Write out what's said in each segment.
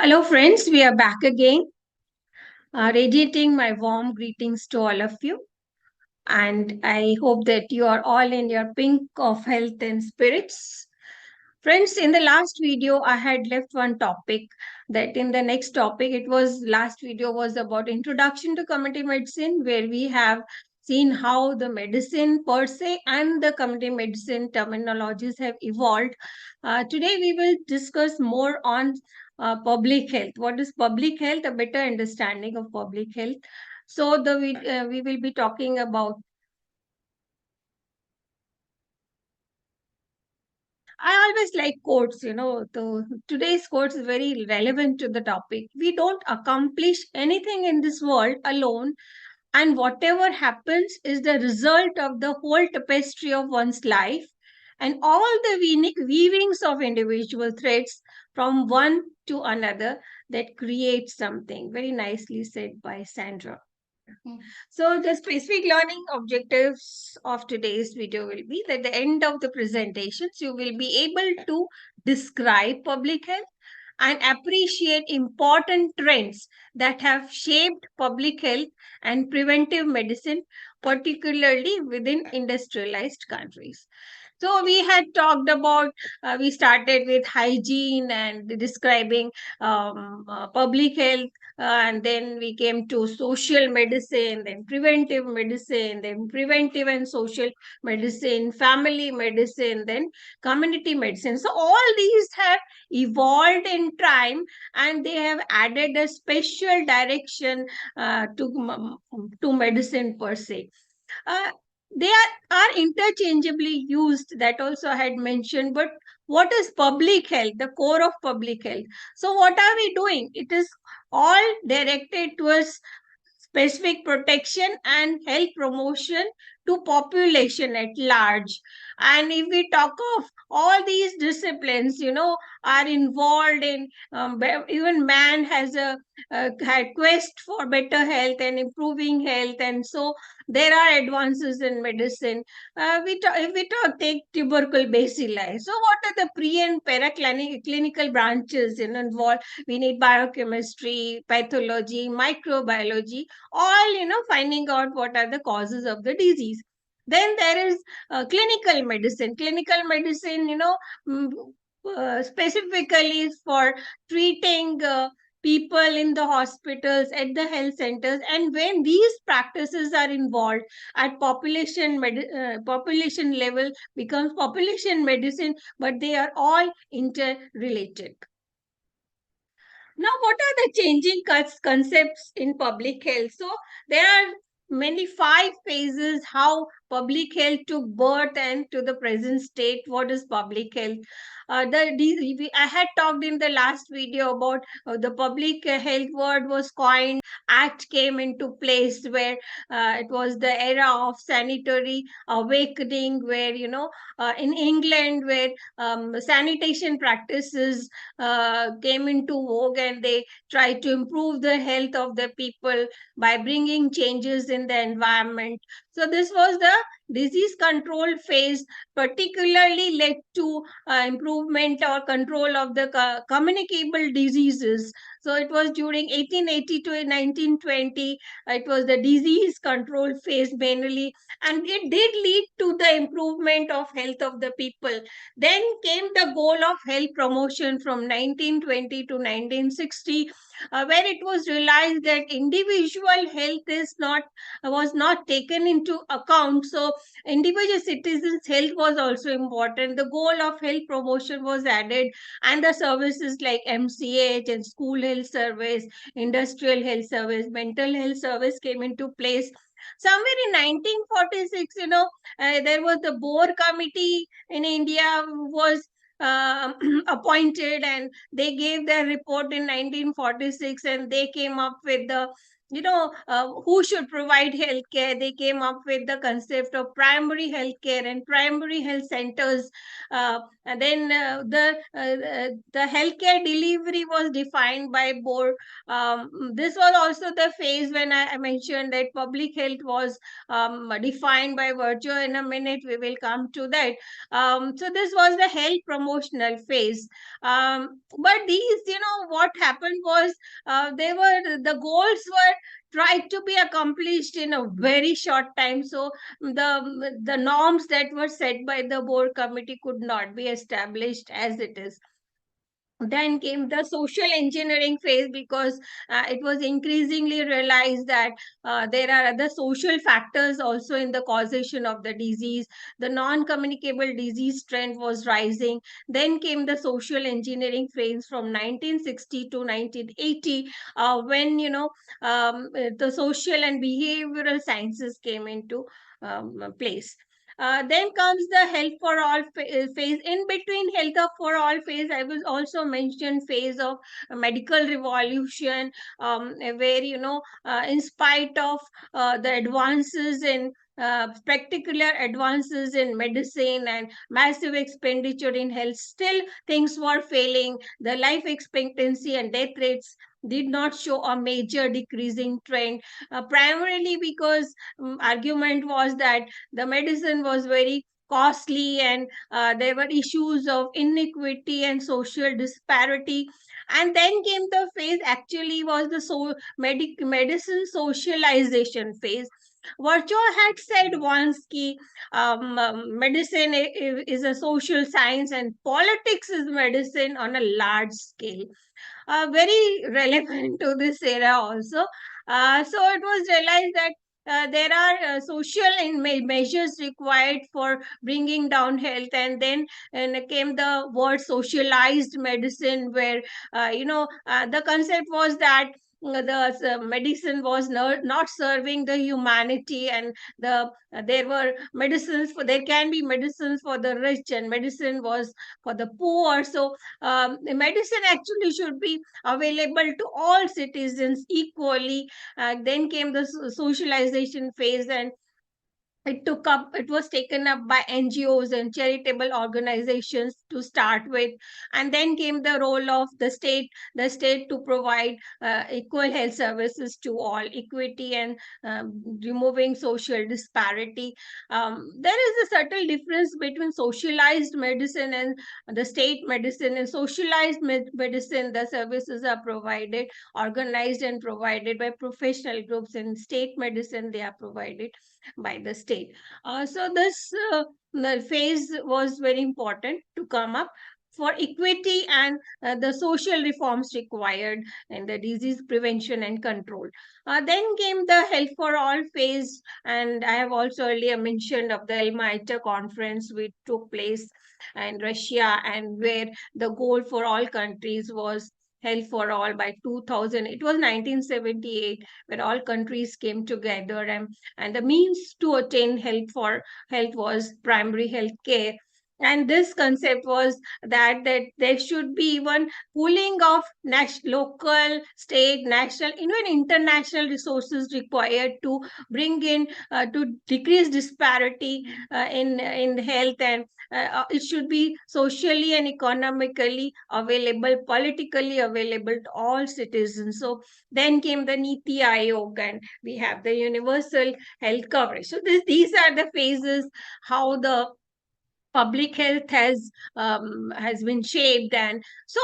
Hello, friends. We are back again, radiating my warm greetings to all of you. And I hope that you are all in your pink of health and spirits. Friends, in the last video, I had left one topic that in the next topic, it was last video was about introduction to community medicine, where we have seen how the medicine per se and the community medicine terminologies have evolved. Today, we will discuss more on public health. What is public health? A better understanding of public health. So, we will be talking about. I always like quotes, today's quotes is very relevant to the topic. We don't accomplish anything in this world alone, and whatever happens is the result of the whole tapestry of one's life and all the weavings of individual threads from one to another that create something. Very nicely said by Sandra. So, the specific learning objectives of today's video will be that at the end of the presentations, you will be able to describe public health and appreciate important trends that have shaped public health and preventive medicine, particularly within industrialized countries. So we had talked about, we started with hygiene and describing public health, and then we came to social medicine, then preventive and social medicine, family medicine, then community medicine. So all these have evolved in time, and they have added a special direction to medicine per se. uh, they are interchangeably used, that also I had mentioned. But what is public health, the core of public health? So what are we doing? It is all directed towards specific protection and health promotion to population at large. And if we talk of all these disciplines, are involved in, even man has had quest for better health and improving health. And so there are advances in medicine. If we take tubercle bacilli, so what are the pre and clinical branches involved? We need biochemistry, pathology, microbiology, all finding out what are the causes of the disease. Then there is clinical medicine, mm, specifically for treating people in the hospitals, at the health centers. And when these practices are involved at population level, becomes population medicine, but they are all interrelated. Now, what are the changing concepts in public health? So, there are many five phases how public health took birth and to the present state. What is public health? I had talked in the last video about the public health word was coined. Act came into place where it was the era of sanitary awakening, where in England, where sanitation practices came into vogue, and they tried to improve the health of the people by bringing changes in the environment. So this was the disease control phase, particularly led to improvement or control of the communicable diseases. So it was during 1880 to 1920. It was the disease control phase mainly, and it did lead to the improvement of health of the people. Then came the goal of health promotion from 1920 to 1960, where it was realized that individual health is not was not taken into account. So individual citizens' health was also important. The goal of health promotion was added, and the services like MCH and school health service, industrial health service, mental health service came into place. Somewhere in 1946, there was the Boer committee in India was appointed, and they gave their report in 1946, and they came up with the who should provide health care. They came up with the concept of primary health care and primary health centers. And then the healthcare delivery was defined by board. This was also the phase when I mentioned that public health was defined by virtue. In a minute we will come to that. So this was the health promotional phase. But these, what happened was the goals were tried to be accomplished in a very short time. So the norms that were set by the board committee could not be established as it is. Then came the social engineering phase, because it was increasingly realized that there are other social factors also in the causation of the disease. The non-communicable disease trend was rising. Then came the social engineering phase from 1960 to 1980, when the social and behavioral sciences came into place. Then comes the health for all phase. In between health for all phase, I will also mention phase of medical revolution, where in spite of the advances in spectacular advances in medicine and massive expenditure in health, still things were failing. The life expectancy and death rates did not show a major decreasing trend, primarily because argument was that the medicine was very costly, and there were issues of inequity and social disparity. And then came the phase, actually was the medicine socialization phase. Virchow had said once ki medicine is a social science and politics is medicine on a large scale. Very relevant to this era also. So it was realized that there are social measures required for bringing down health. And then came the word socialized medicine, where the concept was that the medicine was not serving the humanity, and there were medicines for, there can be medicines for the rich and medicine was for the poor. So the medicine actually should be available to all citizens equally. Then came the socialization phase, and it was taken up by NGOs and charitable organizations to start with. And then came the role of the state to provide equal health services to all, equity, and removing social disparity. There is a subtle difference between socialized medicine and the state medicine. In socialized medicine, the services are provided, organized and provided by professional groups. In state medicine, they are provided by the state. So this the phase was very important to come up for equity and the social reforms required in the disease prevention and control. Then came the health for all phase, and I have also earlier mentioned of the Alma-Ata conference which took place in Russia, and where the goal for all countries was health for all by 2000. It was 1978 when all countries came together, and the means to attain health was primary health care. And this concept was that there should be even pooling of local, state, national, even international resources required to bring in to decrease disparity in health. And it should be socially and economically available, politically available to all citizens. So then came the Niti Aayog, and we have the universal health coverage. So these are the phases how the public health has been shaped. And so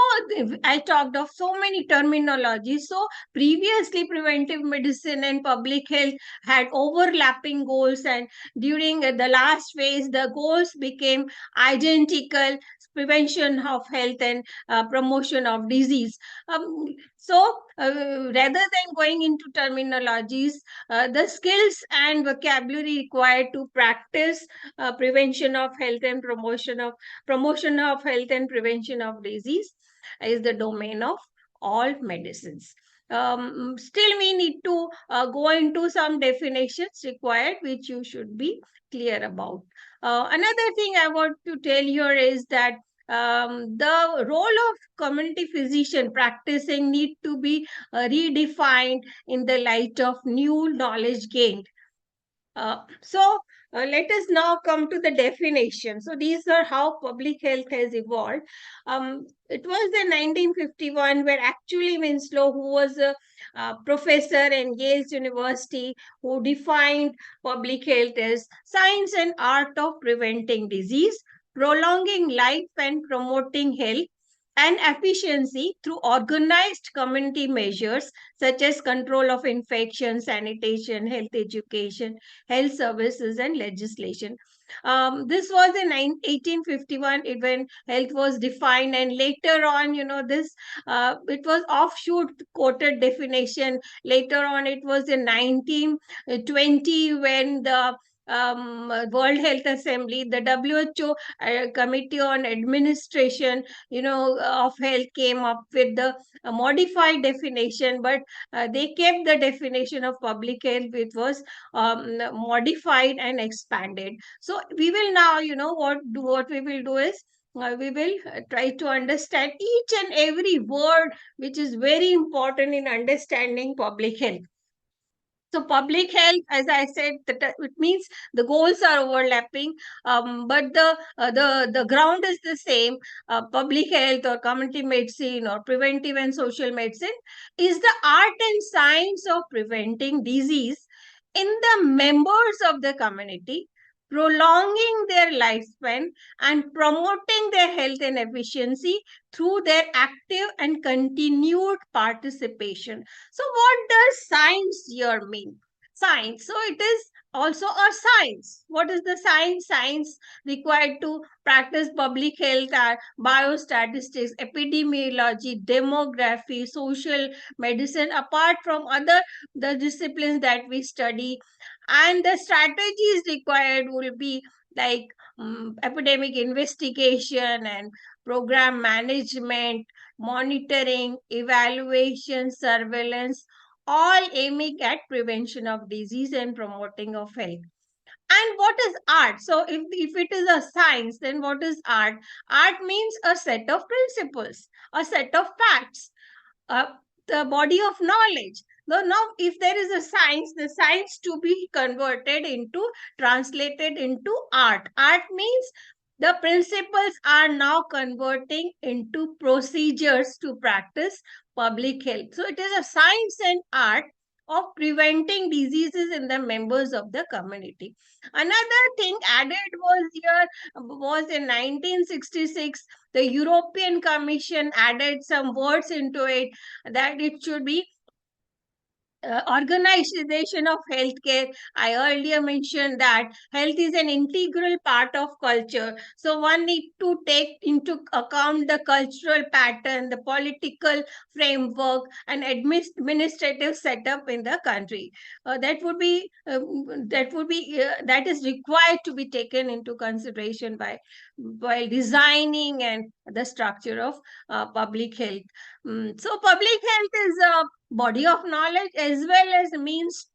I talked of so many terminologies. So previously preventive medicine and public health had overlapping goals, and during the last phase the goals became identical: prevention of health and promotion of disease. So rather than going into terminologies, the skills and vocabulary required to practice prevention of health and promotion of health and prevention of disease is the domain of all medicines. Still we need to go into some definitions required, which you should be clear about. Another thing I want to tell here is that the role of community physician practicing need to be redefined in the light of new knowledge gained. Let us now come to the definition. So these are how public health has evolved. It was in 1951 where actually Winslow, who was a professor in Yale's University, who defined public health as science and art of preventing disease, prolonging life and promoting health, and efficiency through organized community measures such as control of infection, sanitation, health education, health services, and legislation. This was in 1851 when health was defined, and later on, this it was offshoot quoted definition. Later on, it was in 1920 when the World Health Assembly, the WHO Committee on Administration, of Health came up with the modified definition, but they kept the definition of public health, which was modified and expanded. So we will now, what we will do is we will try to understand each and every word which is very important in understanding public health. So public health, as I said, it means the goals are overlapping, but the ground is the same. Public health or community medicine or preventive and social medicine is the art and science of preventing disease in the members of the community, prolonging their lifespan and promoting their health and efficiency through their active and continued participation. So, what does science here mean? Science. So, it is also a science. What is the science? Science required to practice public health are biostatistics, epidemiology, demography, social medicine, apart from other the disciplines that we study. And the strategies required will be like epidemic investigation and program management, monitoring, evaluation, surveillance, all aiming at prevention of disease and promoting of health. And what is art? So if it is a science, then what is art? Art means a set of principles, a set of facts, uh, the body of knowledge. Now, if there is a science, the science to be converted into, translated into art. Art means the principles are now converting into procedures to practice public health. So it is a science and art of preventing diseases in the members of the community. Another thing added was in 1966, the European Commission added some words into it, that it should be organization of healthcare. I earlier mentioned that health is an integral part of culture. So one need to take into account the cultural pattern, the political framework, and administrative setup in the country. That is required to be taken into consideration by while designing and the structure of public health. So public health is a body of knowledge as well as means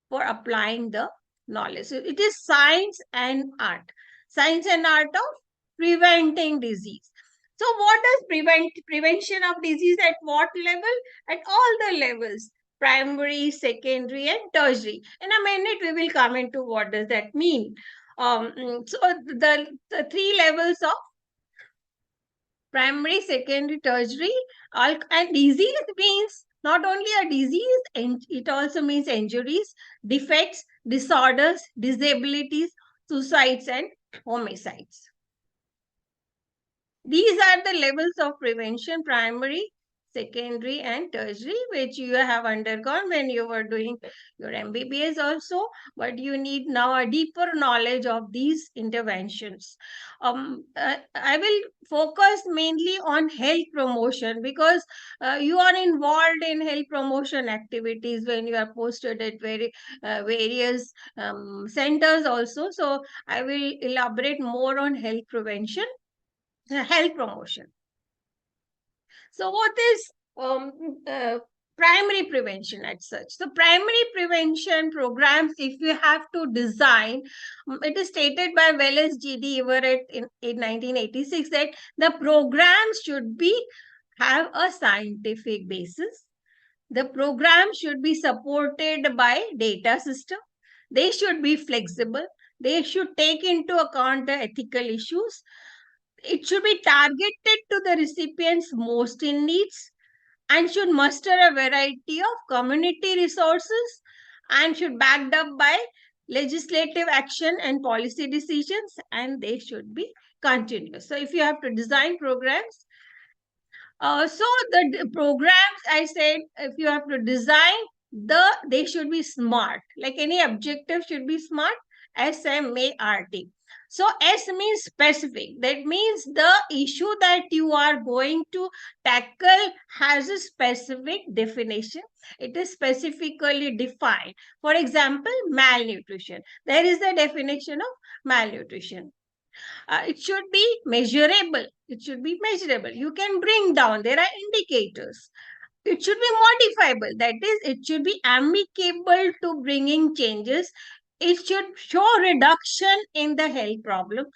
for applying the knowledge. So it is science and art. Science and art of preventing disease. So what does prevention of disease at what level? At all the levels. Primary, secondary, and tertiary. In a minute, we will come into what does that mean. So the three levels of primary, secondary, tertiary, and disease means not only a disease, and it also means injuries, defects, disorders, disabilities, suicides, and homicides. These are the levels of prevention: primary, secondary, and tertiary, which you have undergone when you were doing your MBBS also, but you need now a deeper knowledge of these interventions. I will focus mainly on health promotion because you are involved in health promotion activities when you are posted at various centers also. So I will elaborate more on health prevention, health promotion. So, what is primary prevention as such? So, primary prevention programs, if you have to design, it is stated by Wallace G.D. Everett in 1986 that the programs should have a scientific basis. The program should be supported by data system. They should be flexible. They should take into account the ethical issues. It should be targeted to the recipients most in needs and should muster a variety of community resources and should backed up by legislative action and policy decisions, and they should be continuous. So if you have to design programs, So the programs, I said, if you have to design, they should be smart. Like any objective should be smart. SMART. So S means specific. That means the issue that you are going to tackle has a specific definition. It is specifically defined. For example, malnutrition. There is the definition of malnutrition. It should be measurable. It should be measurable. You can bring down. There are indicators. It should be modifiable. That is, it should be amicable to bringing changes. It should show reduction in the health problems.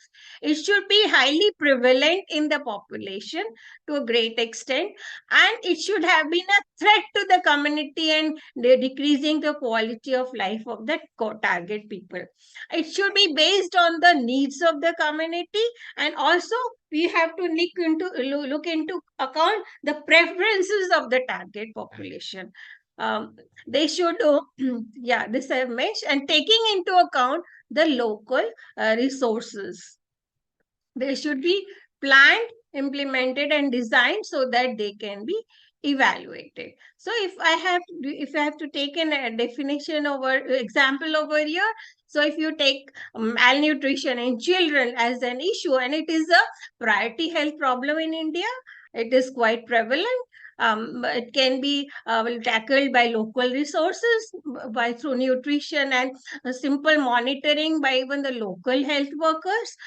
It should be highly prevalent in the population to a great extent. And it should have been a threat to the community and decreasing the quality of life of the target people. It should be based on the needs of the community, and also we have to look into account the preferences of the target population. They should yeah, this I mentioned, and taking into account the local resources. They should be planned, implemented, and designed so that they can be evaluated. So if I have to take a definition over example over here, so if you take malnutrition in children as an issue, and it is a priority health problem in India, it is quite prevalent. It can be tackled by local resources, by through nutrition and simple monitoring by even the local health workers.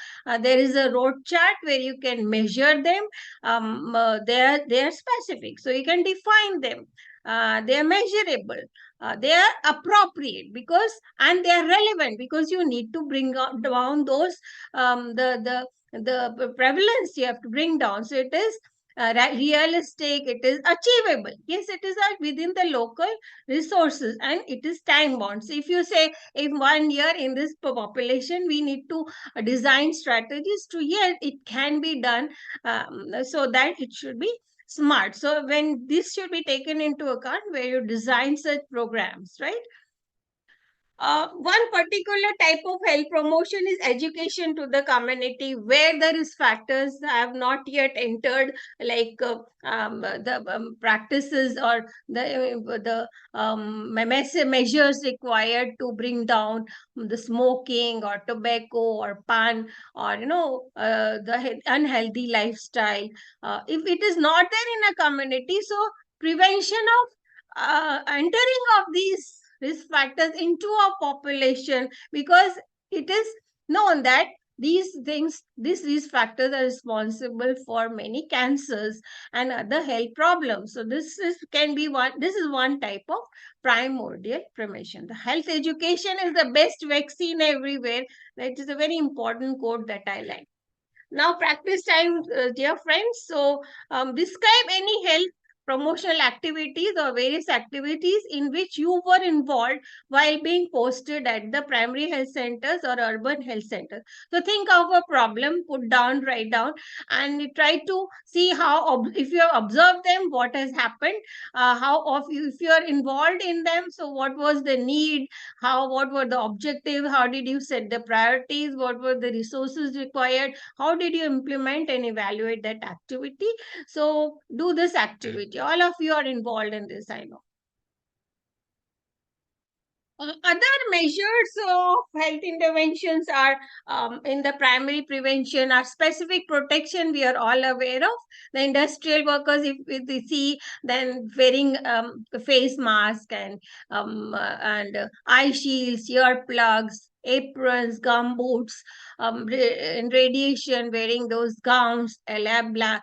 There is a road chart where you can measure them. They are specific, so you can define them. They are measurable. They are appropriate because, and they are relevant because you need to bring down those the prevalence you have to bring down. So it is realistic, it is achievable. Yes, it is within the local resources, and it is time bound. So if you say in 1 year in this population we need to design strategies to, yes, it can be done, so that it should be smart. So when this should be taken into account where you design such programs, right? One particular type of health promotion is education to the community, where the risk factors have not yet entered, like the practices or the measures required to bring down the smoking or tobacco or pan, or the unhealthy lifestyle. If it is not there in a community, so prevention of entering of these risk factors into our population, because it is known that these risk factors are responsible for many cancers and other health problems. So this is one type of primordial prevention. The health education is the best vaccine everywhere. That is a very important quote that I like. Now practice time, dear friends. So describe any health promotional activities or various activities in which you were involved while being posted at the primary health centers or urban health centers. So think of a problem, write down, and try to see how, if you have observed them, what has happened, how of you, if you are involved in them, so what was the need, what were the objectives, how did you set the priorities, what were the resources required, how did you implement and evaluate that activity. So do this activity. All of you are involved in this, I know. Other measures of health interventions are in the primary prevention are specific protection we are all aware of. The industrial workers, if they see, then wearing face mask and eye shields, earplugs, aprons, gum boots, in radiation, wearing those gowns, lead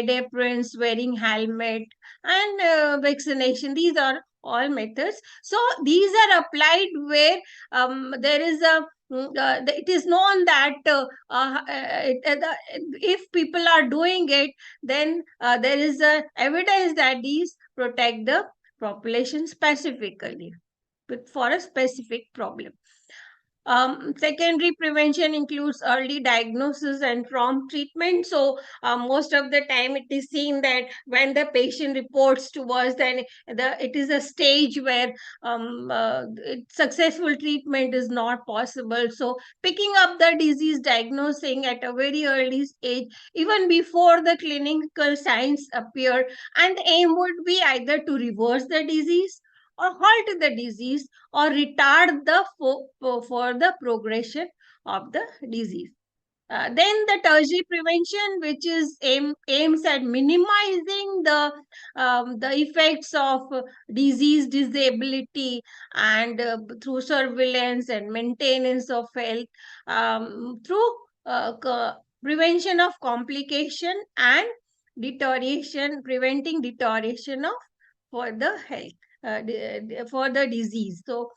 aprons, wearing helmet, and vaccination. These are all methods. So these are applied where there is it is known that if people are doing it, then there is evidence that these protect the population specifically for a specific problem. Secondary prevention includes early diagnosis and prompt treatment. So, most of the time, it is seen that when the patient reports to us, then it is a stage where successful treatment is not possible. So, picking up the disease, diagnosing at a very early stage, even before the clinical signs appear, and the aim would be either to reverse the disease or halt the disease or retard the for the progression of the disease. Then the tertiary prevention, which is aims at minimizing the effects of disease, disability, and through surveillance and maintenance of health, through prevention of complication and deterioration, preventing deterioration of for the health. For the disease. So,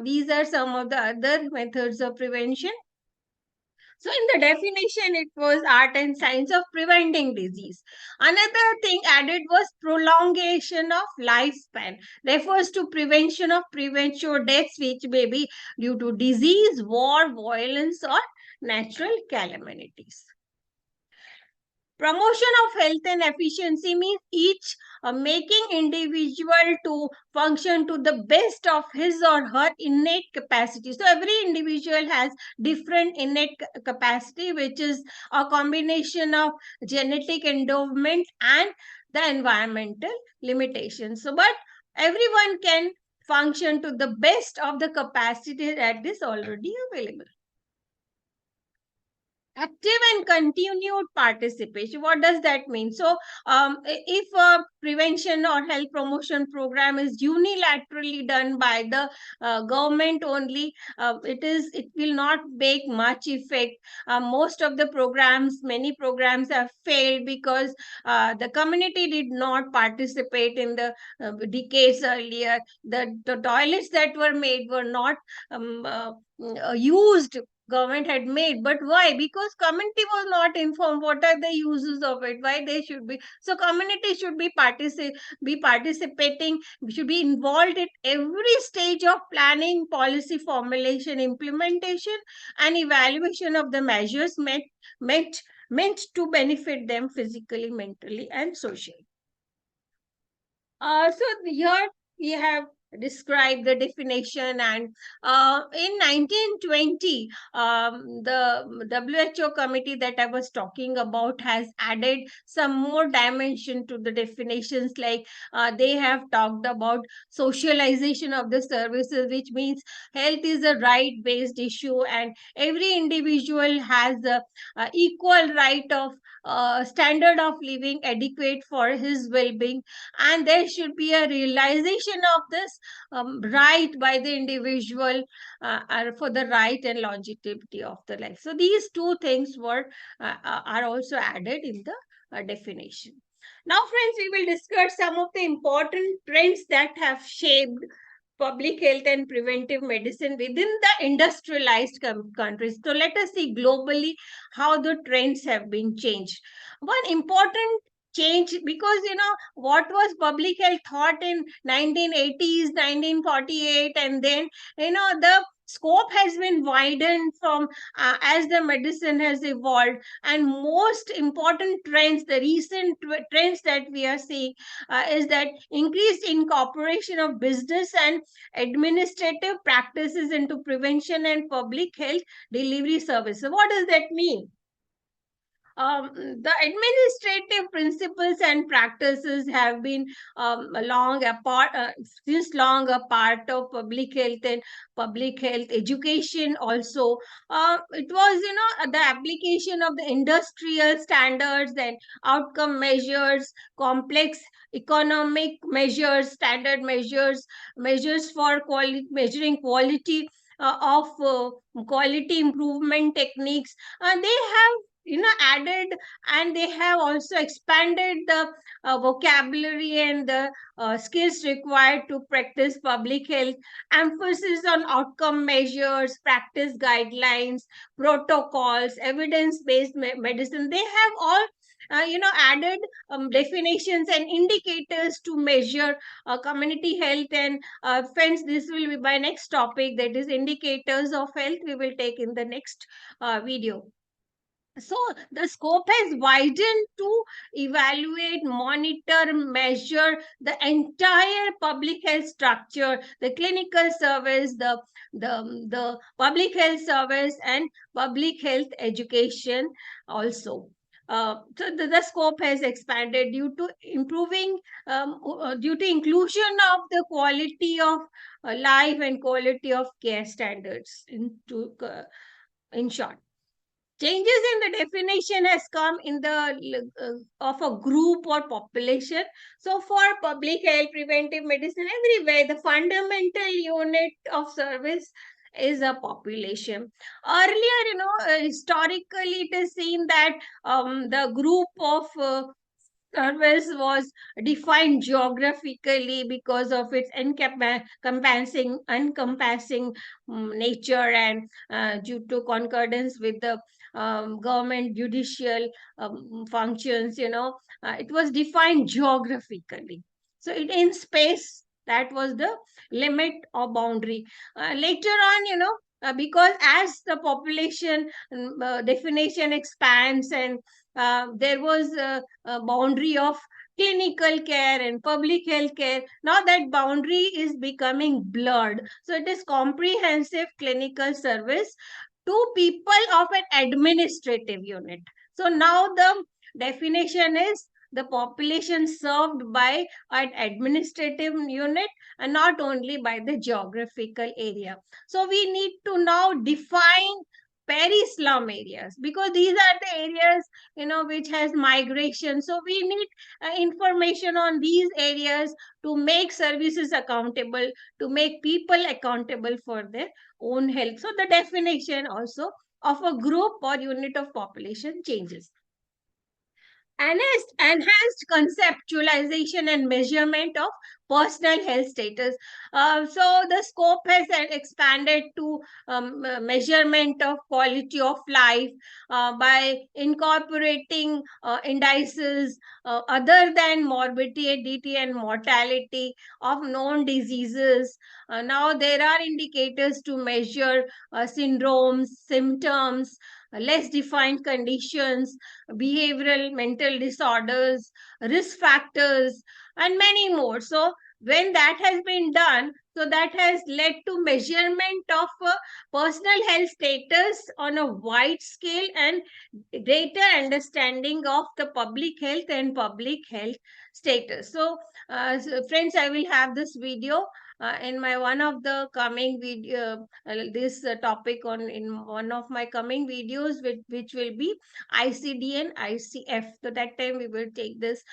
these are some of the other methods of prevention. So, in the definition, it was art and science of preventing disease. Another thing added was prolongation of lifespan, refers to prevention of premature deaths, which may be due to disease, war, violence, or natural calamities. Promotion of health and efficiency means each making individual to function to the best of his or her innate capacity. So every individual has different innate capacity, which is a combination of genetic endowment and the environmental limitations. So, but everyone can function to the best of the capacity that is already available. Active and continued participation, what does that mean? So if a prevention or health promotion program is unilaterally done by the government only, it will not make much effect. Most of the programs, many programs have failed because the community did not participate in the decades earlier. The toilets that were made were not used, government had made. But why? Because community was not informed what are the uses of it, why they should be. So community should be participating, should be involved at every stage of planning, policy formulation, implementation, and evaluation of the measures meant to benefit them physically, mentally, and socially. So here we have described the definition, and in 1920, the WHO committee that I was talking about has added some more dimension to the definitions. Like they have talked about socialization of the services, which means health is a right-based issue, and every individual has a equal right of standard of living adequate for his well-being, and there should be a realization of this right by the individual for the right and longevity of the life. So these two things are also added in the definition. Now, friends, we will discuss some of the important trends that have shaped public health and preventive medicine within the industrialized countries. So let us see globally how the trends have been changed. One important change, because what was public health thought in 1980s, 1948, and then the scope has been widened from as the medicine has evolved, and most important trends, the recent trends that we are seeing is that increased incorporation of business and administrative practices into prevention and public health delivery services. What does that mean? The administrative principles and practices have been since long a part of public health and public health education also. It was, the application of the industrial standards and outcome measures, complex economic measures, standard measures, measures for quality, measuring quality of quality improvement techniques. They have added, and they have also expanded the vocabulary and the skills required to practice public health, emphasis on outcome measures, practice guidelines, protocols, evidence based medicine. They have all added definitions and indicators to measure community health. And friends, this will be my next topic, that is indicators of health. We will take in the next video. So the scope has widened to evaluate, monitor, measure the entire public health structure, the clinical service, the public health service, and public health education also. So the scope has expanded due to due to inclusion of the quality of life and quality of care standards in short. Changes in the definition has come in the of a group or population. So for public health, preventive medicine, everywhere, the fundamental unit of service is a population. Earlier, historically, it is seen that the group of service was defined geographically because of its encompassing nature, and due to concordance with the government judicial functions, it was defined geographically. So it in space, that was the limit or boundary. Later on, because as the population definition expands, and there was a boundary of clinical care and public health care. Now that boundary is becoming blurred. So it is comprehensive clinical service to people of an administrative unit. So now the definition is the population served by an administrative unit, and not only by the geographical area. So we need to now define peri-slum areas, because these are the areas which has migration. So we need information on these areas to make services accountable, to make people accountable for their own health. So the definition also of a group or unit of population changes. Enhanced conceptualization and measurement of personal health status. So the scope has expanded to measurement of quality of life by incorporating indices other than morbidity and mortality of known diseases. Now there are indicators to measure syndromes, symptoms, less defined conditions, behavioral mental disorders, risk factors, and many more. So when that has been done, so that has led to measurement of personal health status on a wide scale, and greater understanding of the public health and public health status. So, friends, I will have this video in my one of the coming video, this topic on in one of my coming videos, which will be ICD and ICF. So that time we will take this.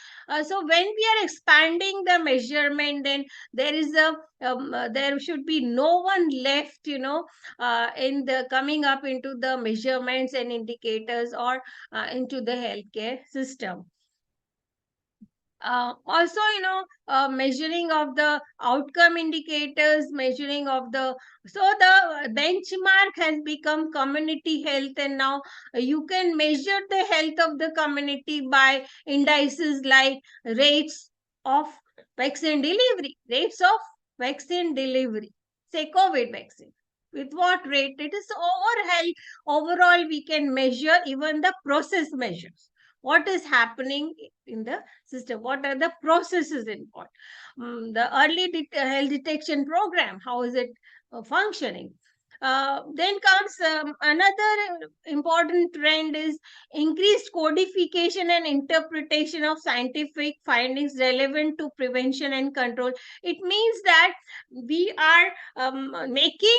So when we are expanding the measurement, then there is a there should be no one left, in the coming up into the measurements and indicators, or into the healthcare system. Also, measuring of the outcome indicators, measuring of the, so the benchmark has become community health, and now you can measure the health of the community by indices like rates of vaccine delivery, say COVID vaccine. With what rate it is overall, we can measure even the process measures. What is happening in the system? What are the processes involved? The early health detection program, how is it functioning? Then comes another important trend is increased codification and interpretation of scientific findings relevant to prevention and control. It means that we are making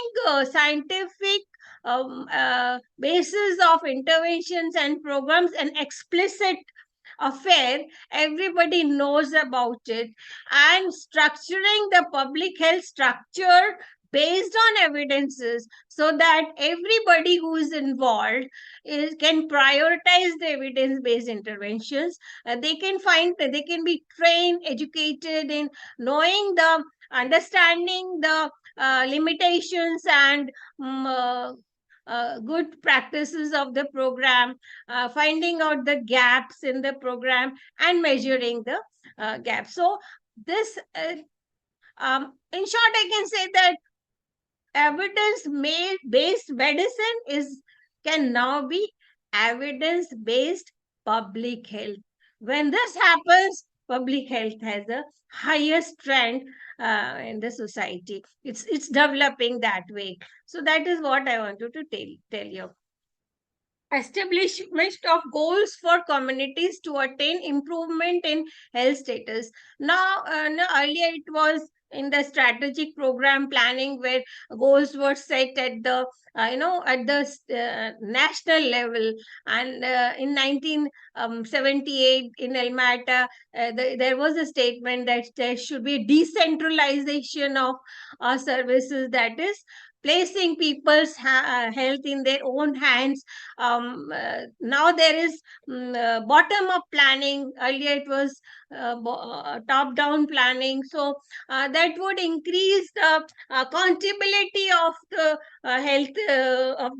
scientific basis of interventions and programs an explicit affair. Everybody knows about it, and structuring the public health structure based on evidences, so that everybody who is involved can prioritize the evidence-based interventions. They can be trained, educated in knowing understanding the limitations and good practices of the program, finding out the gaps in the program, and measuring the gaps. So this, in short, I can say that evidence-based medicine can now be evidence-based public health. When this happens, public health has a highest trend in the society. It's developing that way. So that is what I wanted to tell you. Establishment of goals for communities to attain improvement in health status. Now, earlier it was in the strategic program planning where goals were set at the at the national level, and in 1978 in Almata, there was a statement that there should be decentralization of services, that is placing people's health in their own hands. Now there is bottom up planning. Earlier it was top down planning. So that would increase the accountability of the health of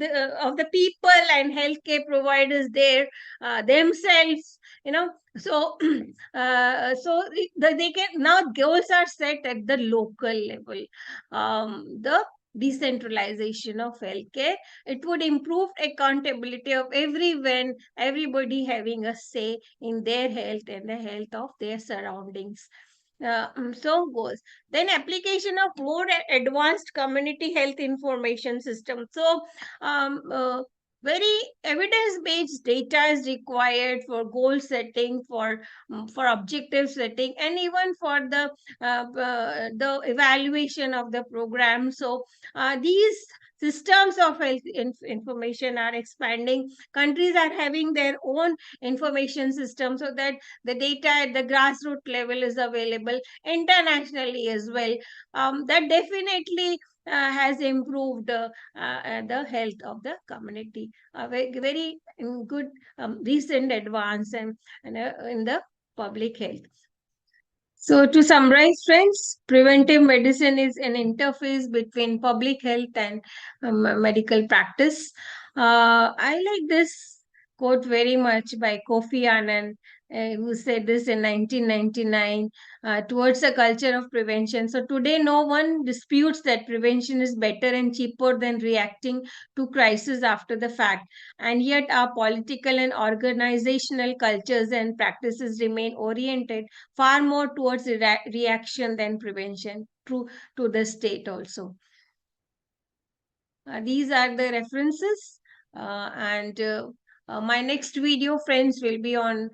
the people and healthcare providers there themselves, so they can now, goals are set at the local level. The decentralization of healthcare, it would improve accountability of everybody having a say in their health and the health of their surroundings. So goes. Then application of more advanced community health information system. So very evidence-based data is required for goal setting, for objective setting, and even for the evaluation of the program. So these systems of health information are expanding. Countries are having their own information system, so that the data at the grassroots level is available internationally as well. That definitely has improved the health of the community. Very good recent advance and in the public health. So, to summarize, friends, preventive medicine is an interface between public health and medical practice. I like this quote very much by Kofi Annan, who said this in 1999, towards a culture of prevention. So, today, no one disputes that prevention is better and cheaper than reacting to crisis after the fact. And yet, our political and organizational cultures and practices remain oriented far more towards reaction than prevention, true to the state also. These are the references, and my next video, friends, will be on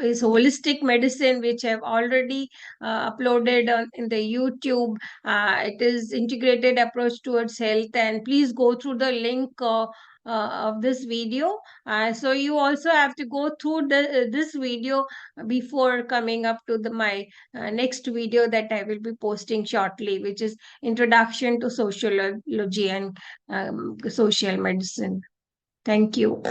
is holistic medicine, which I've already uploaded in the YouTube. It is integrated approach towards health, and please go through the link of this video. So you also have to go through this video before coming up to my next video that I will be posting shortly, which is Introduction to Sociology and Social Medicine. Thank you.